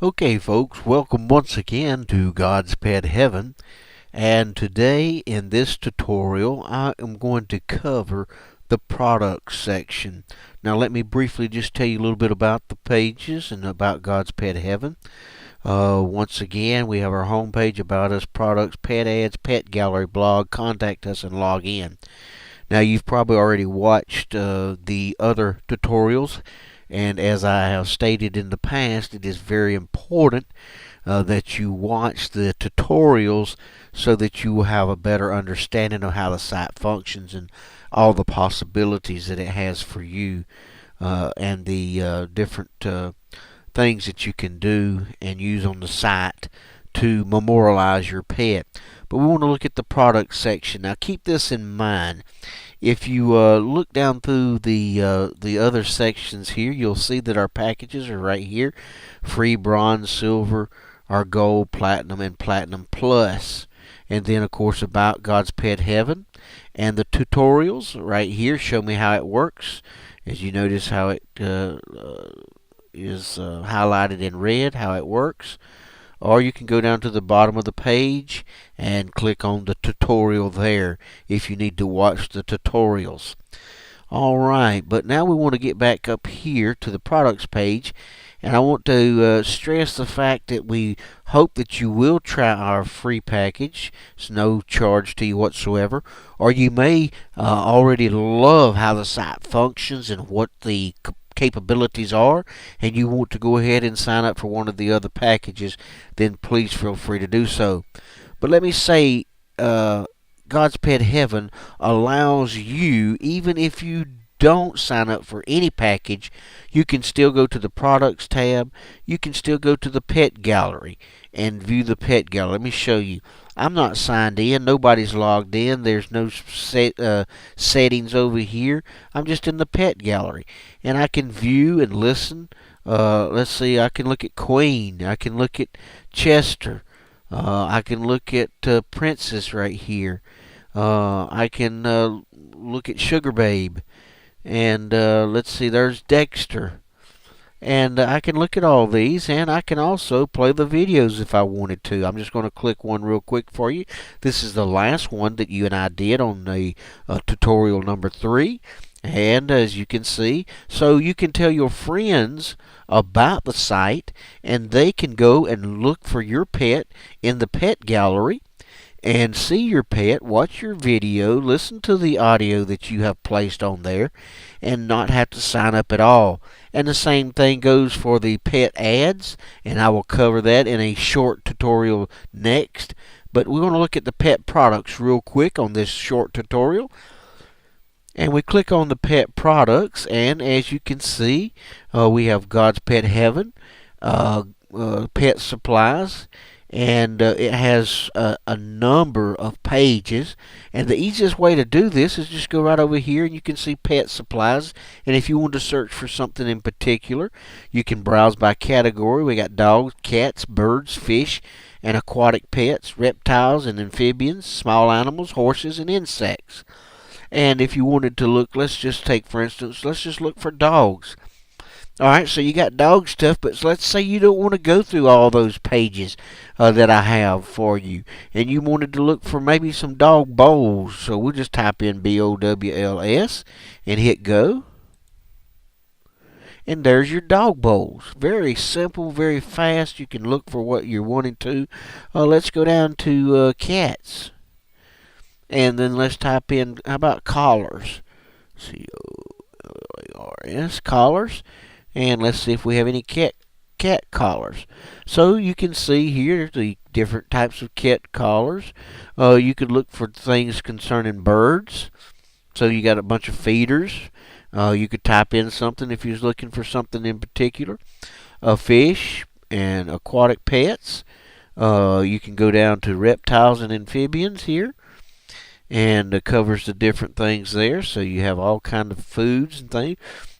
Okay, folks, welcome once again to God's Pet Heaven. And today in this tutorial, I am going to cover the products section. Now, let me briefly just tell you a little bit about the pages and about God's Pet Heaven. Once again, we have our homepage, About Us, Products, Pet Ads, Pet Gallery, Blog, Contact Us, and Log In. Now, you've probably already watched the other tutorials, and as I have stated in the past, it is very important that you watch the tutorials so that you will have a better understanding of how the site functions and all the possibilities that it has for you, and the different things that you can do and use on the site to memorialize your pet. But we want to look at the product section. Now, keep this in mind. If you look down through the other sections here, you'll see that our packages are right here: free, bronze, silver, our gold, platinum, and platinum plus. And then, of course, About God's Pet Heaven. And the tutorials right here show me how it works. As you notice how it is highlighted in red, how it works. Or you can go down to the bottom of the page and click on the tutorial there if you need to watch the tutorials. Alright, but now we want to get back up here to the products page, and I want to stress the fact that we hope that you will try our free package. It's no charge to you whatsoever. Or you may already love how the site functions and what the capabilities are, and you want to go ahead and sign up for one of the other packages, then please feel free to do so. But let me say, God's Pet Heaven allows you, even if you don't sign up for any package, you can still go to the products tab. You can still go to the pet gallery and view the pet gallery. Let me show you. I'm not signed in. Nobody's logged in. There's no settings over here. I'm just in the pet gallery, and I can view and listen. Let's see. I can look at Queen. I can look at Chester. I can look at Princess right here. I can look at Sugar Babe. And let's see, there's Dexter. And I can look at all these, and I can also play the videos if I wanted to. I'm just going to click one real quick for you. This is the last one that you and I did on the tutorial number 3. And as you can see, so you can tell your friends about the site, and they can go and look for your pet in the pet gallery and see your pet, watch your video, listen to the audio that you have placed on there, and not have to sign up at all. And the same thing goes for the pet ads, and I will cover that in a short tutorial next. But we're going to look at the pet products real quick on this short tutorial. And we click on the pet products, and as you can see, we have God's Pet Heaven, pet supplies, and it has a number of pages. And the easiest way to do this is just go right over here, and you can see pet supplies. And if you want to search for something in particular, you can browse by category. We got dogs, cats, birds, fish, and aquatic pets, reptiles and amphibians, small animals, horses, and insects. And if you wanted to look, let's just take, for instance, let's just look for dogs. Alright, so you got dog stuff, but let's say you don't want to go through all those pages that I have for you, and you wanted to look for maybe some dog bowls. So we'll just type in BOWLS and hit go. And there's your dog bowls. Very simple, very fast. You can look for what you're wanting to. Let's go down to cats. And then let's type in, how about collars? COLLARS, collars. And let's see if we have any cat collars. So you can see here the different types of cat collars. You could look for things concerning birds. So you got a bunch of feeders. You could type in something if you was looking for something in particular. Fish and aquatic pets. You can go down to reptiles and amphibians here, and covers the different things there. So you have all kind of foods and things,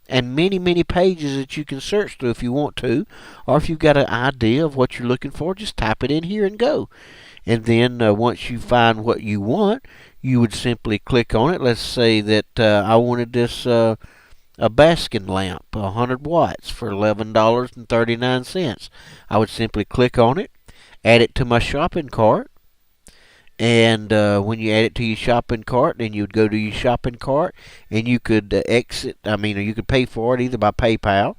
and many pages that you can search through if you want to, or if you've got an idea of what you're looking for, just type it in here and go. And then once you find what you want, you would simply click on it. Let's say that I wanted this a Baskin lamp, 100 watts for $11.39. I would simply click on it, add it to my shopping cart, and when you add it to your shopping cart, then you would go to your shopping cart, and you could you could pay for it either by PayPal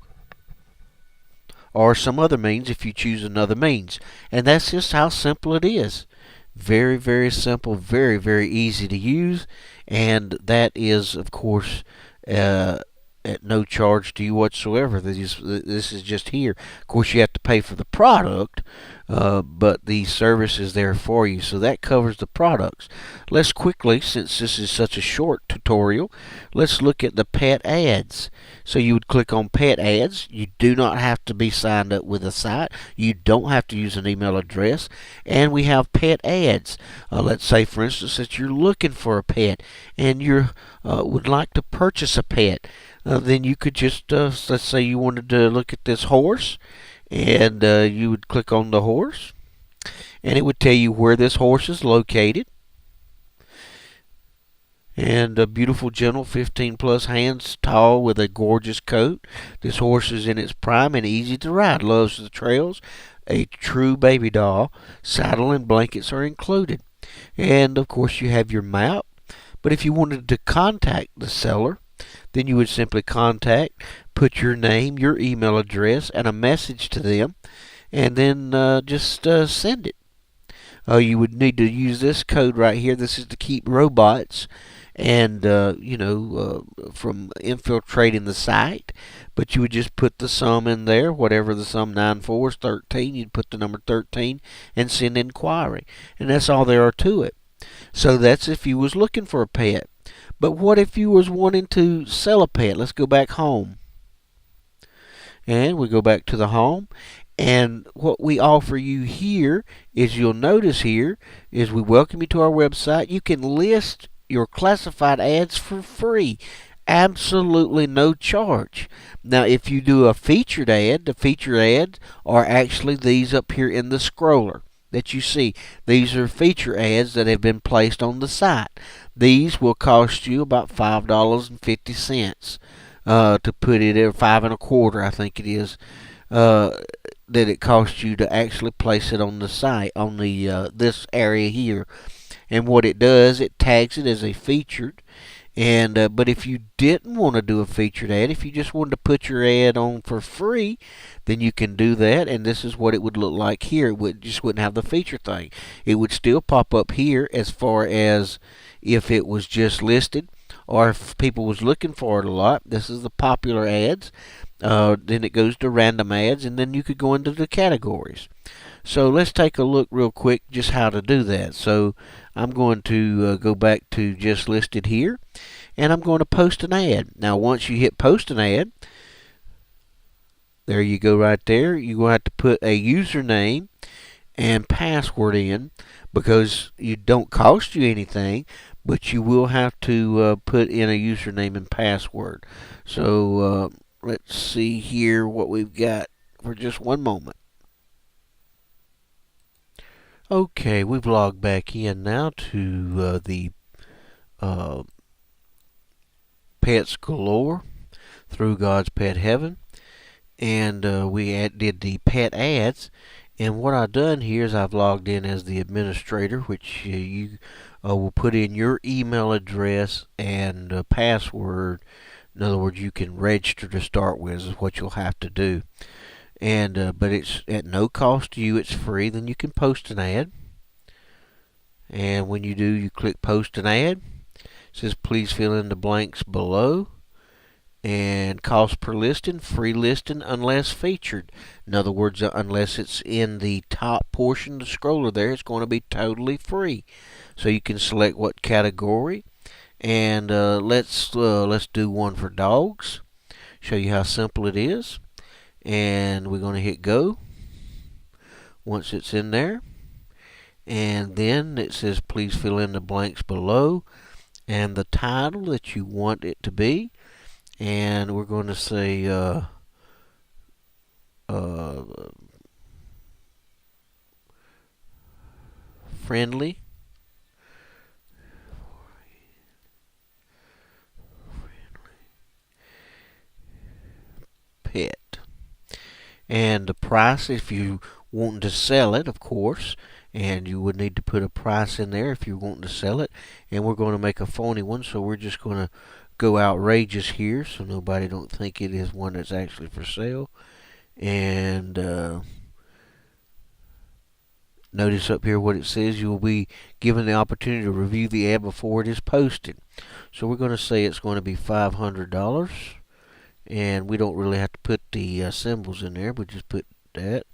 or some other means if you choose another means. And that's just how simple it is. Very, very simple, very, very easy to use, and that is, of course, uh, at no charge to you whatsoever. This is just here. Of course, you have to pay for the product, but the service is there for you. So that covers the products. Let's quickly, since this is such a short tutorial, let's look at the pet ads. So you would click on pet ads. You do not have to be signed up with a site. You don't have to use an email address. And we have pet ads. Let's say, for instance, that you're looking for a pet and you would like to purchase a pet. Then you could just, let's say you wanted to look at this horse, and you would click on the horse, and it would tell you where this horse is located. And a beautiful, gentle, 15 plus hands tall with a gorgeous coat. This horse is in its prime and easy to ride. Loves the trails. A true baby doll. Saddle and blankets are included. And of course, you have your map. But if you wanted to contact the seller, then you would simply contact, put your name, your email address, and a message to them, and then just send it. You would need to use this code right here. This is to keep robots and from infiltrating the site. But you would just put the sum in there, whatever the sum 9 4 is 13. You'd put the number 13 and send inquiry, and that's all there are to it. So that's if you was looking for a pet. But what if you was wanting to sell a pet? Let's go back home. And we go back to the home. And what we offer you here is, you'll notice here, is we welcome you to our website. You can list your classified ads for free. Absolutely no charge. Now, if you do a featured ad, the featured ads are actually these up here in the scroller that you see. These are feature ads that have been placed on the site. These will cost you about $5.50 to put it in, 5.25, I think it is, that it costs you to actually place it on the site, on the this area here. And what it does, it tags it as a featured. And but if you didn't want to do a featured ad, if you just wanted to put your ad on for free, then you can do that. And this is what it would look like here. It just wouldn't have the feature thing. It would still pop up here as far as if it was just listed, or if people was looking for it a lot. This is the popular ads. Then it goes to random ads, and then you could go into the categories. So let's take a look real quick just how to do that. So I'm going to go back to just listed here, and I'm going to post an ad. Now once you hit post an ad, there you go right there. You're going to have to put a username and password in, because it don't cost you anything, but you will have to put in a username and password. So let's see here what we've got for just one moment. Okay, we've logged back in now to the Pets Galore through God's Pet Heaven, and we did the pet ads. And what I've done here is I've logged in as the administrator, which you will put in your email address and password. In other words, you can register to start with, is what you'll have to do. And but it's at no cost to you. It's free. Then you can post an ad. And when you do, you click post an ad. It says please fill in the blanks below. And cost per listing, free listing unless featured. In other words, unless it's in the top portion of the scroller there, it's going to be totally free. So you can select what category. And let's do one for dogs. Show you how simple it is. And we're going to hit go once it's in there. And then it says please fill in the blanks below and the title that you want it to be. And we're going to say friendly. price if you wanting to sell it, of course, and you would need to put a price in there if you're wanting to sell it. And we're going to make a phony one, so we're just going to go outrageous here so nobody don't think it is one that's actually for sale. And notice up here what it says. You will be given the opportunity to review the ad before it is posted. So we're going to say it's going to be $500. And we don't really have to put the symbols in there. We just put that.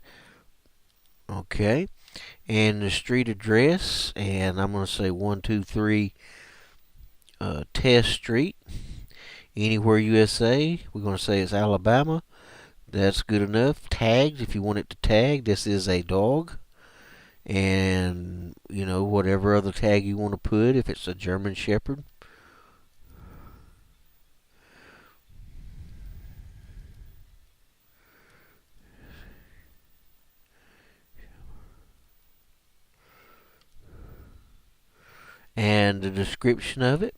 Okay. And the street address. And I'm going to say 123 Test Street. Anywhere USA. We're going to say it's Alabama. That's good enough. Tags, if you want it to tag. This is a dog. And, you know, whatever other tag you want to put. If it's a German Shepherd. And the description of it.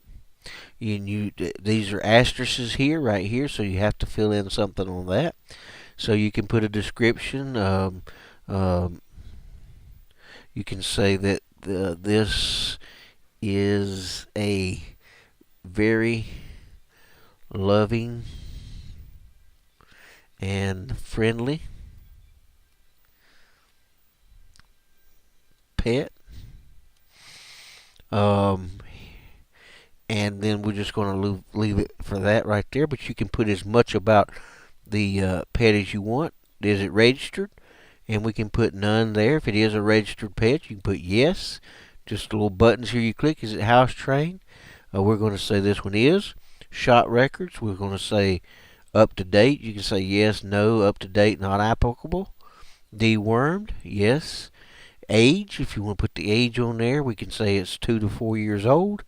These are asterisks here, right here, so you have to fill in something on that. So you can put a description. You can say that this is a very loving and friendly pet. And then we're just going to leave it for that right there. But you can put as much about the pet as you want. Is it registered? And we can put none there. If it is a registered pet, you can put yes. Just little buttons here you click. Is it house trained? We're going to say this one is. Shot records. We're going to say up to date. You can say yes, no, up to date, not applicable. Dewormed, yes. Age, if you want to put the age on there, we can say it's 2 to 4 years old.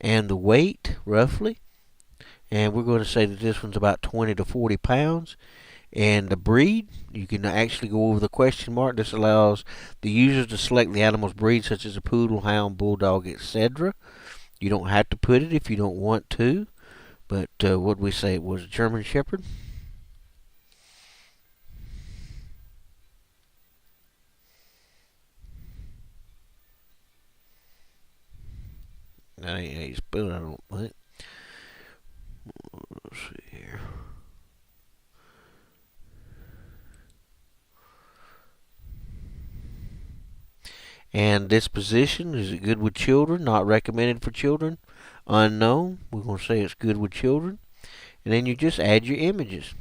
And the weight, roughly. And we're going to say that this one's about 20 to 40 pounds. And the breed, you can actually go over the question mark. This allows the user to select the animal's breed, such as a poodle, hound, bulldog, etc. You don't have to put it if you don't want to. But what we say it was a German Shepherd. That ain't how you spell it, I don't think. Let's see here. And disposition, is it good with children? Not recommended for children? Unknown, we're going to say it's good with children. And then you just add your images.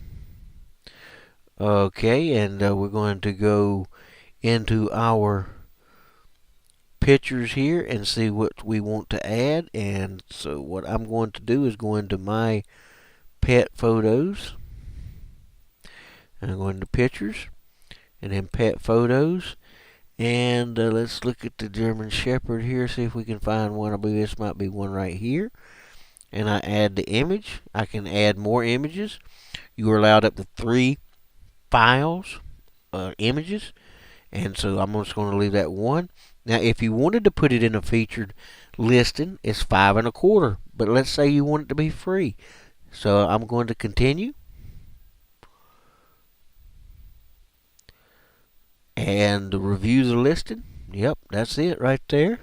Okay, and we're going to go into our pictures here and see what we want to add. And so what I'm going to do is go into my pet photos. And I'm going to pictures. And then pet photos. And let's look at the German Shepherd here, see if we can find one. I believe this might be one right here. And I add the image. I can add more images. You are allowed up to 3 files, images. And so I'm just going to leave that one. Now, if you wanted to put it in a featured listing, it's $5 1/4. But let's say you want it to be free. So I'm going to continue. And review the listing. Yep, that's it right there.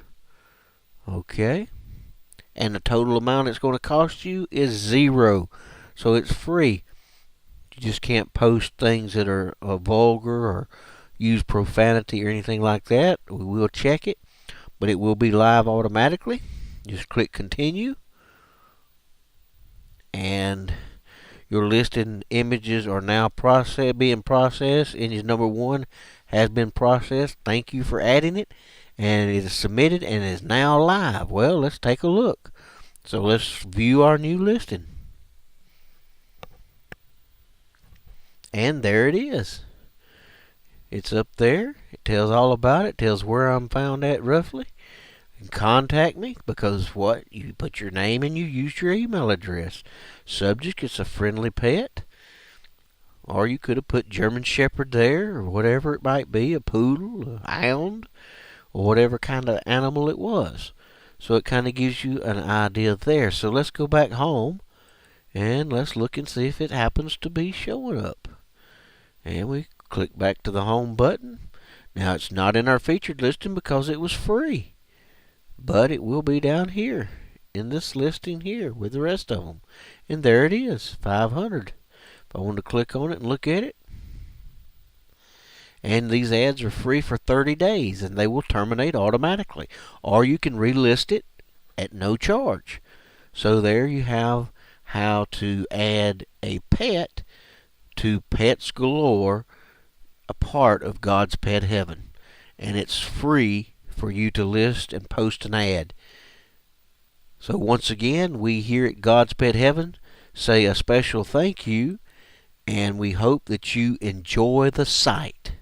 Okay. And the total amount it's going to cost you is 0. So it's free. You just can't post things that are vulgar or use profanity or anything like that. We will check it, but it will be live automatically. Just click continue. And your listed images are now being processed. Image number 1 has been processed. Thank you for adding it. And it is submitted and is now live. Well, let's take a look. So let's view our new listing. And there it is. It's up there. It tells all about it. Tells where I'm found at roughly. And contact me because what? You put your name and you used your email address. Subject, it's a friendly pet. Or you could have put German Shepherd there, or whatever it might be, a poodle, a hound, or whatever kind of animal it was. So it kind of gives you an idea there. So let's go back home, and let's look and see if it happens to be showing up. And we Click back to the home button. Now it's not in our featured listing because it was free, but it will be down here in this listing here with the rest of them. And there it is, 500. If I want to click on it and look at it, and these ads are free for 30 days and they will terminate automatically. Or you can relist it at no charge. So there you have how to add a pet to Pets Galore, a part of God's Pet Heaven. And it's free for you to list and post an ad. So once again, we here at God's Pet Heaven say a special thank you, and we hope that you enjoy the site.